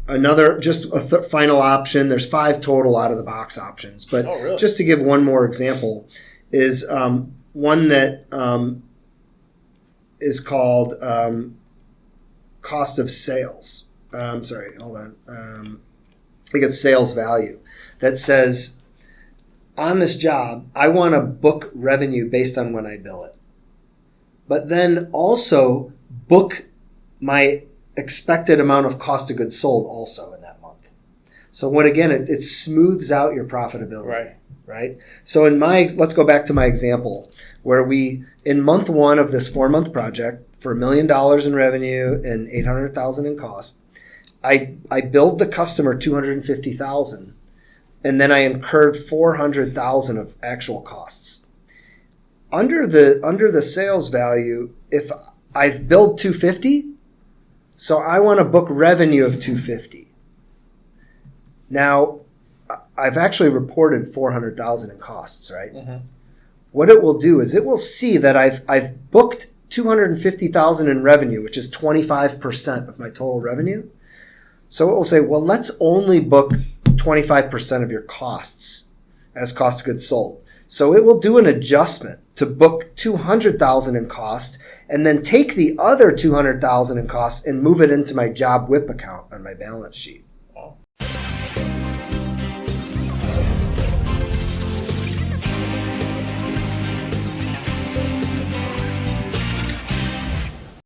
Another, just a final option, there's 5 total out of the box options, but really? Just to give one more example, is one that is called cost of sales. Sorry, hold on. I think it's sales value. That says, on this job, I want to book revenue based on when I bill it. But then also book my expected amount of cost of goods sold also in that month. So what again, it smooths out your profitability, right? So let's go back to my example where in month 1 of this 4-month project for $1 million in revenue and $800,000 in cost, I billed the customer $250,000 and then I incurred $400,000 of actual costs. Under the sales value, if I've billed $250,000, so I want to book revenue of $250,000. Now, I've actually reported $400,000 in costs, right? Mm-hmm. What it will do is it will see that I've booked $250,000 in revenue, which is 25% of my total revenue. So it will say, well, let's only book 25% of your costs as cost of goods sold. So it will do an adjustment to book $200,000 in cost and then take the other $200,000 in costs and move it into my job WIP account on my balance sheet. Wow.